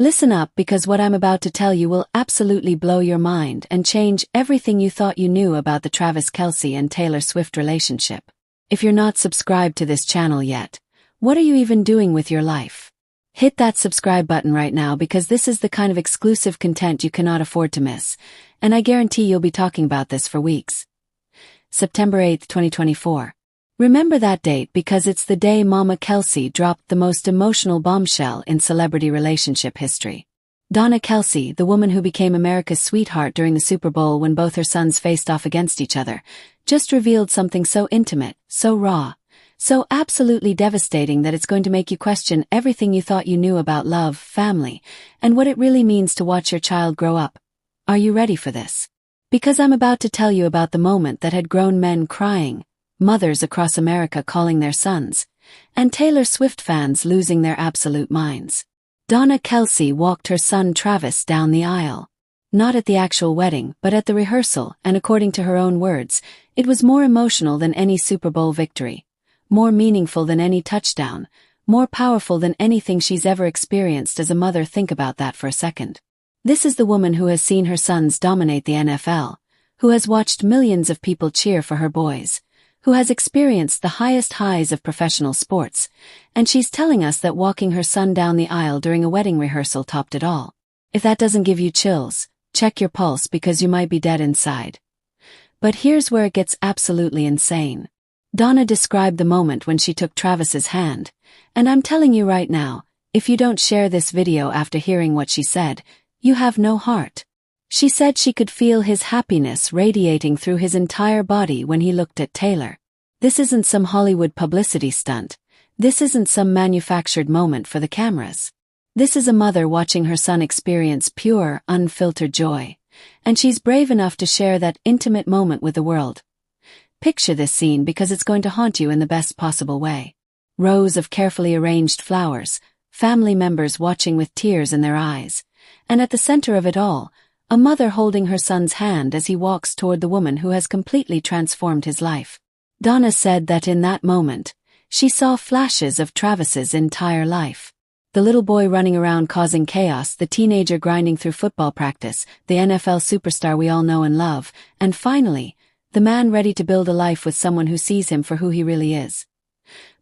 Listen up, because what I'm about to tell you will absolutely blow your mind and change everything you thought you knew about the Travis Kelce and Taylor Swift relationship. If you're not subscribed to this channel yet, what are you even doing with your life? Hit that subscribe button right now, because this is the kind of exclusive content you cannot afford to miss, and I guarantee you'll be talking about this for weeks. September 8th, 2024. Remember that date because it's the day Mama Kelce dropped the most emotional bombshell in celebrity relationship history. Donna Kelce, the woman who became America's sweetheart during the Super Bowl when both her sons faced off against each other, just revealed something so intimate, so raw, so absolutely devastating that it's going to make you question everything you thought you knew about love, family, and what it really means to watch your child grow up. Are you ready for this? Because I'm about to tell you about the moment that had grown men crying, mothers across America calling their sons, and Taylor Swift fans losing their absolute minds. Donna Kelce walked her son Travis down the aisle. Not at the actual wedding, but at the rehearsal, and according to her own words, it was more emotional than any Super Bowl victory, more meaningful than any touchdown, more powerful than anything she's ever experienced as a mother. Think about that for a second. This is the woman who has seen her sons dominate the NFL, who has watched millions of people cheer for her boys, who has experienced the highest highs of professional sports, and she's telling us that walking her son down the aisle during a wedding rehearsal topped it all. If that doesn't give you chills, check your pulse, because you might be dead inside. But here's where it gets absolutely insane. Donna described the moment when she took Travis's hand, and I'm telling you right now, if you don't share this video after hearing what she said, you have no heart. She said she could feel his happiness radiating through his entire body when he looked at Taylor. This isn't some Hollywood publicity stunt. This isn't some manufactured moment for the cameras. This is a mother watching her son experience pure, unfiltered joy, and she's brave enough to share that intimate moment with the world. Picture this scene, because it's going to haunt you in the best possible way. Rows of carefully arranged flowers, family members watching with tears in their eyes, and at the center of it all, a mother holding her son's hand as he walks toward the woman who has completely transformed his life. Donna said that in that moment, she saw flashes of Travis's entire life. The little boy running around causing chaos, the teenager grinding through football practice, the NFL superstar we all know and love, and finally, the man ready to build a life with someone who sees him for who he really is.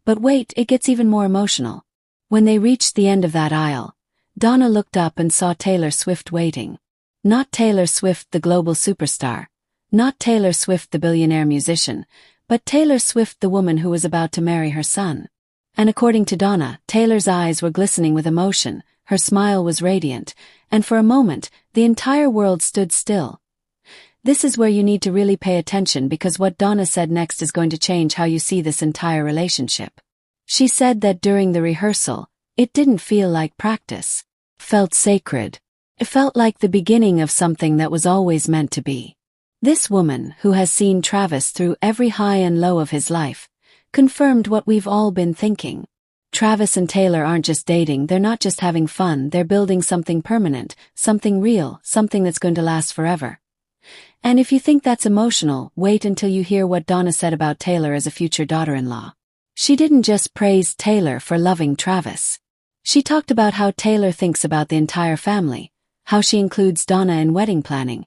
But wait, it gets even more emotional. When they reached the end of that aisle, Donna looked up and saw Taylor Swift waiting. Not Taylor Swift, the global superstar. Not Taylor Swift, the billionaire musician, but Taylor Swift, the woman who was about to marry her son. And according to Donna, Taylor's eyes were glistening with emotion, her smile was radiant, and for a moment, the entire world stood still. This is where you need to really pay attention, because what Donna said next is going to change how you see this entire relationship. She said that during the rehearsal, it didn't feel like practice. It felt sacred. It felt like the beginning of something that was always meant to be. This woman, who has seen Travis through every high and low of his life, confirmed what we've all been thinking. Travis and Taylor aren't just dating, they're not just having fun, they're building something permanent, something real, something that's going to last forever. And if you think that's emotional, wait until you hear what Donna said about Taylor as a future daughter-in-law. She didn't just praise Taylor for loving Travis. She talked about how Taylor thinks about the entire family, how she includes Donna in wedding planning,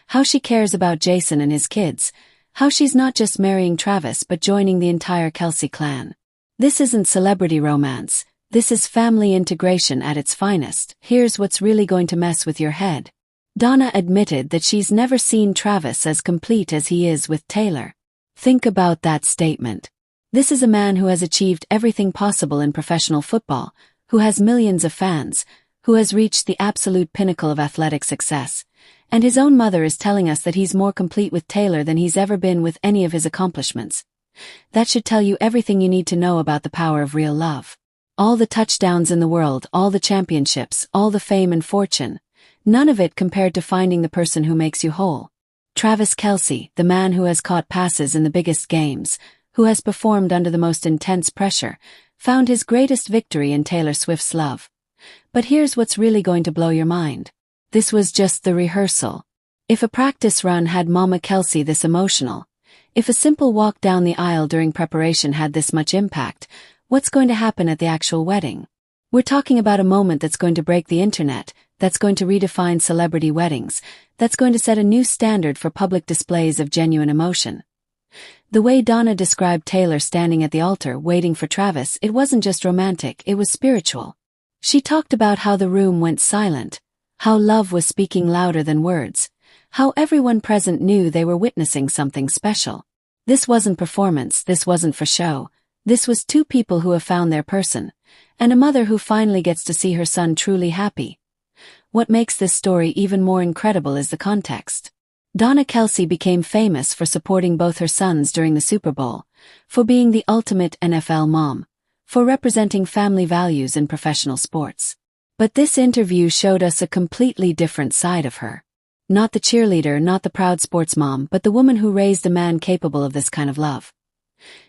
how she cares about Jason and his kids, how she's not just marrying Travis but joining the entire Kelce clan. This isn't celebrity romance, this is family integration at its finest. Here's what's really going to mess with your head. Donna admitted that she's never seen Travis as complete as he is with Taylor. Think about that statement. This is a man who has achieved everything possible in professional football, who has millions of fans, who has reached the absolute pinnacle of athletic success, and his own mother is telling us that he's more complete with Taylor than he's ever been with any of his accomplishments. That should tell you everything you need to know about the power of real love. All the touchdowns in the world, all the championships, all the fame and fortune, none of it compared to finding the person who makes you whole. Travis Kelce, the man who has caught passes in the biggest games, who has performed under the most intense pressure, found his greatest victory in Taylor Swift's love. But here's what's really going to blow your mind. This was just the rehearsal. If a practice run had Mama Kelce this emotional, if a simple walk down the aisle during preparation had this much impact, what's going to happen at the actual wedding? We're talking about a moment that's going to break the internet, that's going to redefine celebrity weddings, that's going to set a new standard for public displays of genuine emotion. The way Donna described Taylor standing at the altar waiting for Travis, it wasn't just romantic, it was spiritual. She talked about how the room went silent, how love was speaking louder than words, how everyone present knew they were witnessing something special. This wasn't performance, this wasn't for show. This was two people who have found their person, and a mother who finally gets to see her son truly happy. What makes this story even more incredible is the context. Donna Kelce became famous for supporting both her sons during the Super Bowl, for being the ultimate NFL mom, for representing family values in professional sports. But this interview showed us a completely different side of her. Not the cheerleader, not the proud sports mom, but the woman who raised a man capable of this kind of love.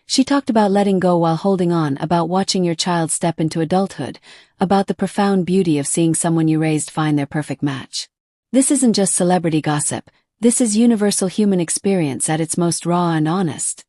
She talked about letting go while holding on, about watching your child step into adulthood, about the profound beauty of seeing someone you raised find their perfect match. This isn't just celebrity gossip, this is universal human experience at its most raw and honest.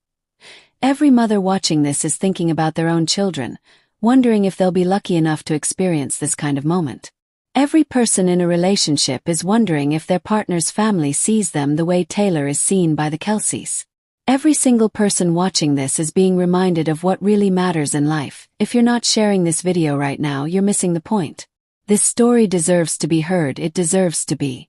Every mother watching this is thinking about their own children, wondering if they'll be lucky enough to experience this kind of moment. Every person in a relationship is wondering if their partner's family sees them the way Taylor is seen by the Kelces. Every single person watching this is being reminded of what really matters in life. If you're not sharing this video right now, you're missing the point. This story deserves to be heard, it deserves to be